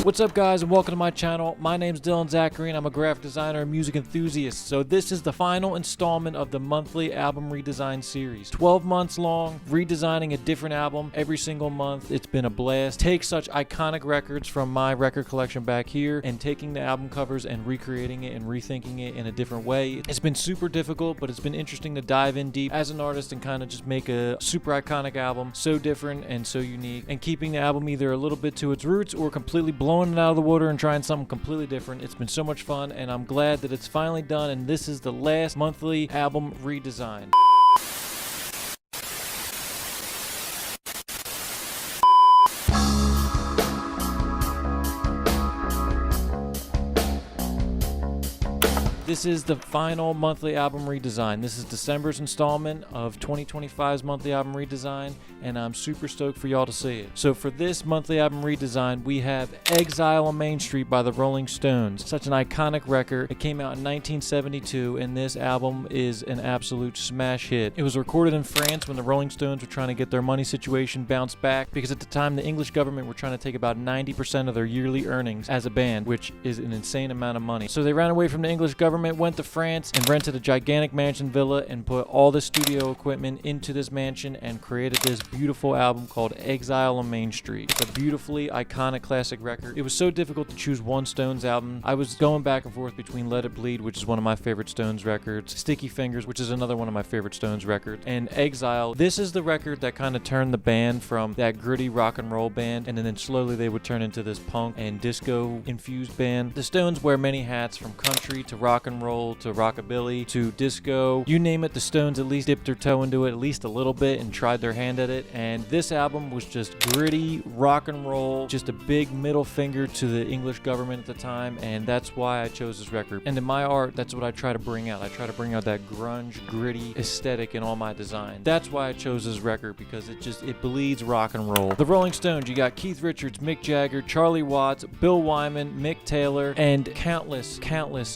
What's up, guys, and welcome to my channel. My name's Dylan Zachary, and I'm a graphic designer and music enthusiast. So this is the final installment of the Monthly Album Redesign Series. 12 months long, redesigning a different album every single month. It's been a blast. Take such iconic records from my record collection back here and taking the album covers and recreating it and rethinking it in a different way. It's been super difficult, but it's been interesting to dive in deep as an artist and kind of just make a super iconic album, so different and so unique, and keeping the album either a little bit to its roots or completely blowing it out of the water and trying something completely different. It's been so much fun, and I'm glad that it's finally done, and this is the last monthly album redesign. This is the final monthly album redesign. This is December's installment of 2025's monthly album redesign, and I'm super stoked for y'all to see it. So for this monthly album redesign, we have Exile on Main Street by the Rolling Stones. Such an iconic record. It came out in 1972, and this album is an absolute smash hit. It was recorded in France when the Rolling Stones were trying to get their money situation bounced back, because at the time the English government were trying to take about 90% of their yearly earnings as a band, which is an insane amount of money. So they ran away from the English government, went to France, and rented a gigantic mansion villa and put all the studio equipment into this mansion and created this beautiful album called Exile on Main Street. It's a beautifully iconic classic record. It was so difficult to choose one Stones album. I was going back and forth between Let It Bleed, which is one of my favorite Stones records, Sticky Fingers, which is another one of my favorite Stones records, and Exile. This is the record that kind of turned the band from that gritty rock and roll band, and then slowly they would turn into this punk and disco infused band. The Stones wear many hats, from country to rock and roll to rockabilly to disco. You name it, the Stones at least dipped their toe into it at least a little bit and tried their hand at it. And this album was just gritty rock and roll, just a big middle finger to the English government at the time, and that's why I chose this record. And in my art, that's what I try to bring out. I try to bring out that grunge, gritty aesthetic in all my design. That's why I chose this record, because it bleeds rock and roll. The Rolling Stones, you got Keith Richards, Mick Jagger, Charlie Watts, Bill Wyman, Mick Taylor, and countless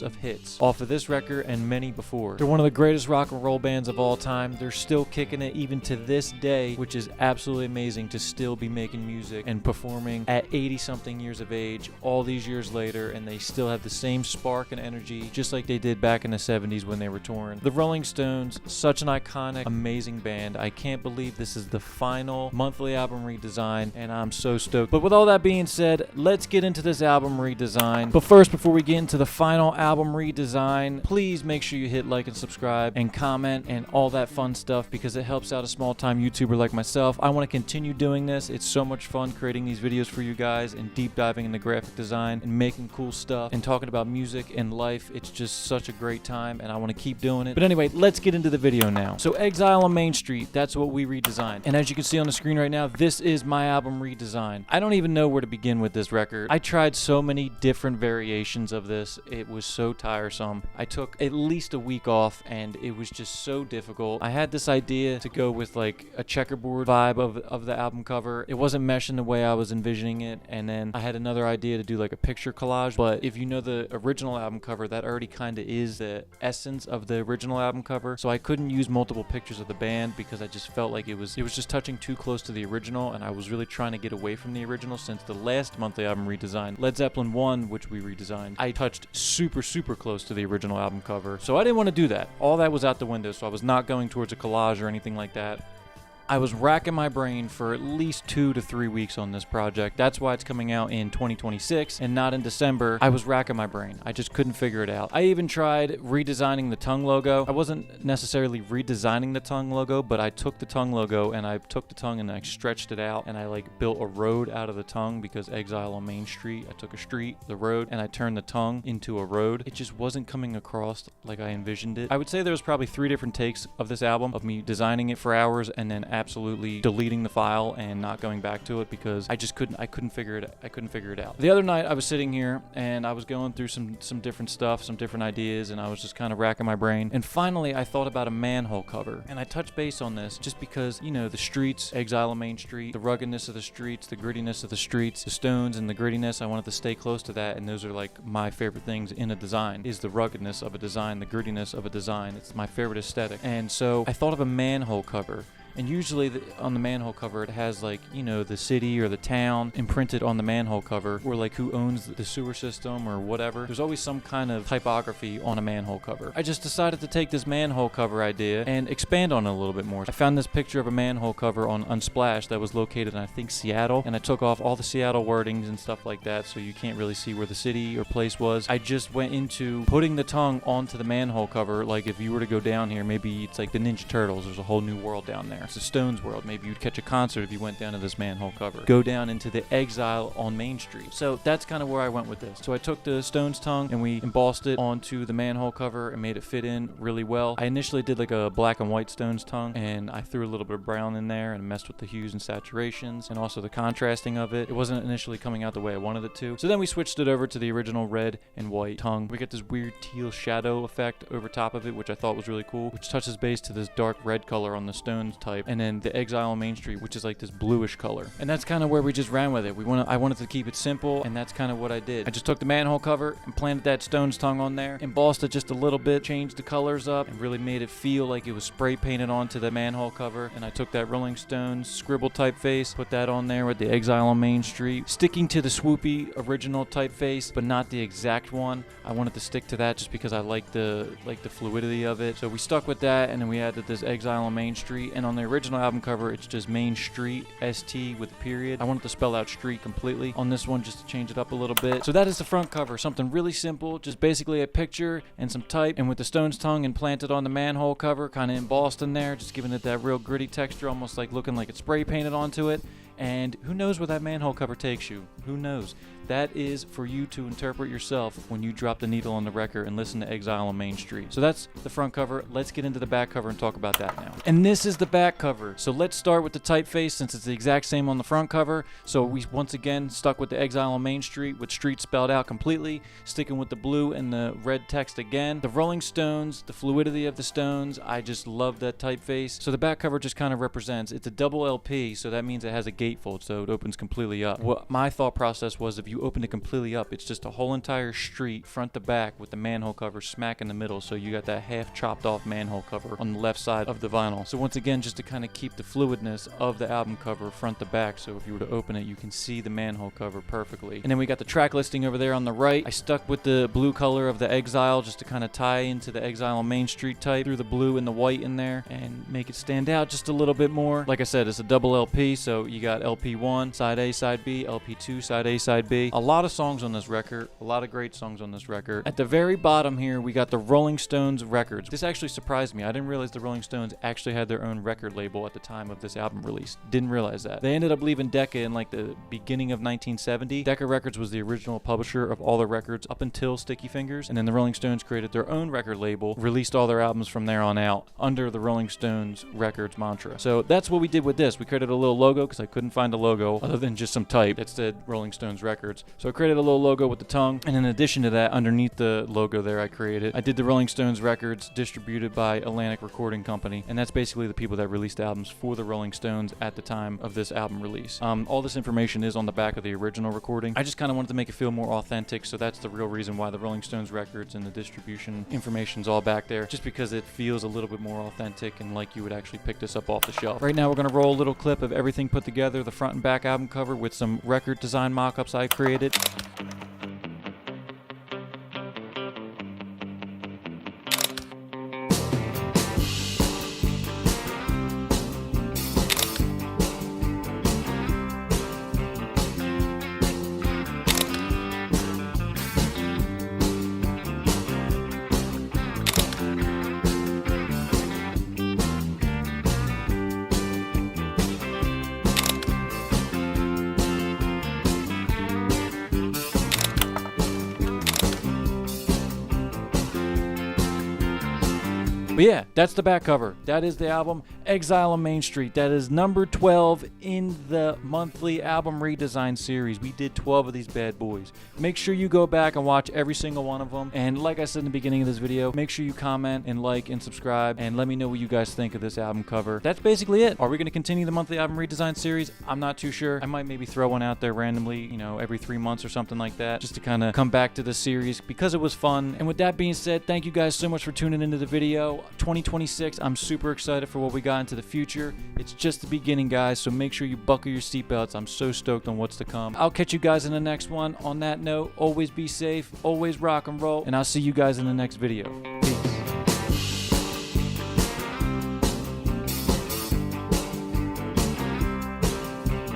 of hits off of this record and many before. They're one of the greatest rock and roll bands of all time. They're still kicking it even to this day, which is absolutely amazing to still be making music and performing at 80 something years of age all these years later, and they still have the same spark and energy just like they did back in the 70s when they were touring. The Rolling Stones, such an iconic, amazing band. I can't believe this is the final monthly album redesign, and I'm so stoked. But with all that being said, let's get into this album redesign. But first, before we get into the final album redesign, please make sure you hit like and subscribe and comment and all that fun stuff, because it helps out a small-time YouTuber like myself. I want to continue doing this. It's so much fun creating these videos for you guys and deep diving into graphic design and making cool stuff and talking about music and life. It's just such a great time, and I want to keep doing it. But anyway, let's get into the video now. So Exile on Main Street, that's what we redesigned. And as you can see on the screen right now, this is my album redesign. I don't even know where to begin with this record. I tried so many different variations of this. It was so tiresome. I took at least a week off, and it was just so difficult. I had this idea to go with like a checkerboard vibe of the album cover. It wasn't meshing the way I was envisioning it, and then I had another idea to do like a picture collage, but if you know the original album cover, that already kind of is the essence of the original album cover, so I couldn't use multiple pictures of the band because I just felt like it was just touching too close to the original, and I was really trying to get away from the original, since the last monthly album redesign, Led Zeppelin 1, which we redesigned, I touched super close to the original album cover. So I didn't want to do that. All that was out the window, so I was not going towards a collage or anything like that. I was racking my brain for at least 2 to 3 weeks on this project. That's why it's coming out in 2026 and not in December. I was racking my brain. I just couldn't figure it out. I even tried redesigning the tongue logo. I wasn't necessarily redesigning the tongue logo, but I took the tongue logo and I took the tongue and I stretched it out, and I like built a road out of the tongue, because Exile on Main Street, I took a street, the road, and I turned the tongue into a road. It just wasn't coming across like I envisioned it. I would say there was probably 3 different takes of this album, of me designing it for hours and then absolutely deleting the file and not going back to it, because I couldn't figure it out. The other night I was sitting here and I was going through some different stuff, some different ideas, and I was just kind of racking my brain, and finally I thought about a manhole cover, and I touched base on this just because, you know, the streets, Exile on Main Street, the ruggedness of the streets, the grittiness of the streets, the Stones and the grittiness, I wanted to stay close to that, and those are like my favorite things in a design, is the ruggedness of a design, the grittiness of a design. It's my favorite aesthetic. And so I thought of a manhole cover. And usually on the manhole cover it has like, you know, the city or the town imprinted on the manhole cover, or like who owns the sewer system or whatever. There's always some kind of typography on a manhole cover. I just decided to take this manhole cover idea and expand on it a little bit more. I found this picture of a manhole cover on Unsplash that was located in, I think, Seattle, and I took off all the Seattle wordings and stuff like that, so you can't really see where the city or place was. I just went into putting the tongue onto the manhole cover. Like if you were to go down here, maybe it's like the Ninja Turtles, there's a whole new world down there. It's the Stones world. Maybe you'd catch a concert if you went down to this manhole cover. Go down into the Exile on Main Street. So that's kind of where I went with this. So I took the Stones tongue and we embossed it onto the manhole cover and made it fit in really well. I initially did like a black and white Stones tongue, and I threw a little bit of brown in there and messed with the hues and saturations and also the contrasting of it. It wasn't initially coming out the way I wanted it to. So then we switched it over to the original red and white tongue. We get this weird teal shadow effect over top of it, which I thought was really cool, which touches base to this dark red color on the Stones type, and then the Exile on Main Street, which is like this bluish color. And that's kind of where we just ran with it. I wanted to keep it simple, and that's kind of what I did. I just took the manhole cover and planted that Stones tongue on there, embossed it just a little bit, changed the colors up, and really made it feel like it was spray painted onto the manhole cover. And I took that Rolling Stones scribble typeface, put that on there with the Exile on Main Street, sticking to the swoopy original typeface, but not the exact one. I wanted to stick to that just because I like the fluidity of it. So we stuck with that, and then we added this Exile on Main Street. And on the original album cover, it's just Main Street, ST with a period. I wanted to spell out street completely on this one just to change it up a little bit. So that is the front cover, something really simple, just basically a picture and some type, and with the Stones tongue implanted on the manhole cover, kind of embossed in there, just giving it that real gritty texture, almost like looking like it's spray painted onto it. And who knows where that manhole cover takes you? Who knows? That is for you to interpret yourself when you drop the needle on the record and listen to Exile on Main Street. So that's the front cover. Let's get into the back cover and talk about that now. And this is the back cover. So let's start with the typeface, since it's the exact same on the front cover. So we once again stuck with the Exile on Main Street with street spelled out completely, sticking with the blue and the red text again. The Rolling Stones, the fluidity of the Stones, I just love that typeface. So the back cover just kind of represents, it's a double LP, so that means it has a gatefold, so it opens completely up. What my thought process was, if you open it completely up, it's just a whole entire street front to back with the manhole cover smack in the middle, so you got that half chopped off manhole cover on the left side of the vinyl. So once again, just to kind of keep the fluidness of the album cover front to back, so if you were to open it, you can see the manhole cover perfectly. And then we got the track listing over there on the right. I stuck with the blue color of the Exile just to kind of tie into the Exile on Main Street type, through the blue and the white in there and make it stand out just a little bit more. Like I said, it's a double LP, so you got LP1, side A, side B, LP2, side A, side B. A lot of songs on this record, a lot of great songs on this record. At the very bottom here, we got the Rolling Stones records. This actually surprised me. I didn't realize the Rolling Stones actually had their own record label at the time of this album release. Didn't realize that. They ended up leaving Decca in like the beginning of 1970. Decca Records was the original publisher of all the records up until Sticky Fingers, and then the Rolling Stones created their own record label, released all their albums from there on out under the Rolling Stones Records mantra. So that's what we did with this. We created a little logo because I couldn't find a logo other than just some type that said Rolling Stones Records. So I created a little logo with the tongue, and in addition to that, underneath the logo there I did the Rolling Stones Records, distributed by Atlantic Recording Company, and that's basically the people that released albums for the Rolling Stones at the time of this album release. All this information is on the back of the original recording. I just kind of wanted to make it feel more authentic, so that's the real reason why the Rolling Stones Records and the distribution information's all back there, just because it feels a little bit more authentic and like you would actually pick this up off the shelf. Right now we're going to roll a little clip of everything put together, the front and back album cover with some record design mock-ups I created. But yeah, that's the back cover. That is the album Exile on Main Street. That is number 12 in the monthly album redesign series. We did 12 of these bad boys. Make sure you go back and watch every single one of them. And like I said in the beginning of this video, make sure you comment and like and subscribe and let me know what you guys think of this album cover. That's basically it. Are we going to continue the monthly album redesign series? I'm not too sure. I might maybe throw one out there randomly, you know, every 3 months or something like that, just to kind of come back to the series because it was fun. And with that being said, thank you guys so much for tuning into the video. 2026, I'm super excited for what we got out into the future. It's just the beginning, guys, so make sure you buckle your seatbelts. I'm so stoked on what's to come. I'll catch you guys in the next one. On that note, always be safe, always rock and roll, and I'll see you guys in the next video. Peace.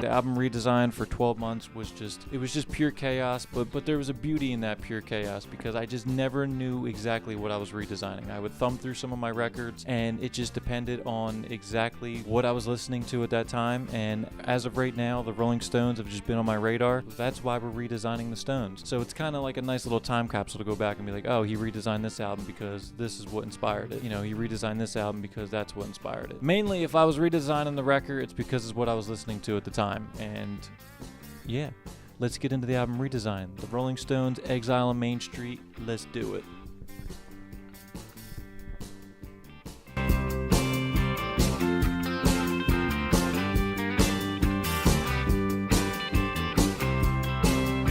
The album redesign for 12 months was just pure chaos, but there was a beauty in that pure chaos because I just never knew exactly what I was redesigning. I would thumb through some of my records and it just depended on exactly what I was listening to at that time, and as of right now, the Rolling Stones have just been on my radar. That's why we're redesigning the Stones. So it's kind of like a nice little time capsule to go back and be like, oh, he redesigned this album because this is what inspired it. You know, he redesigned this album because that's what inspired it. Mainly, if I was redesigning the record, it's because it's what I was listening to at the time. And yeah, let's get into the album redesign. The Rolling Stones, Exile on Main Street. Let's do it.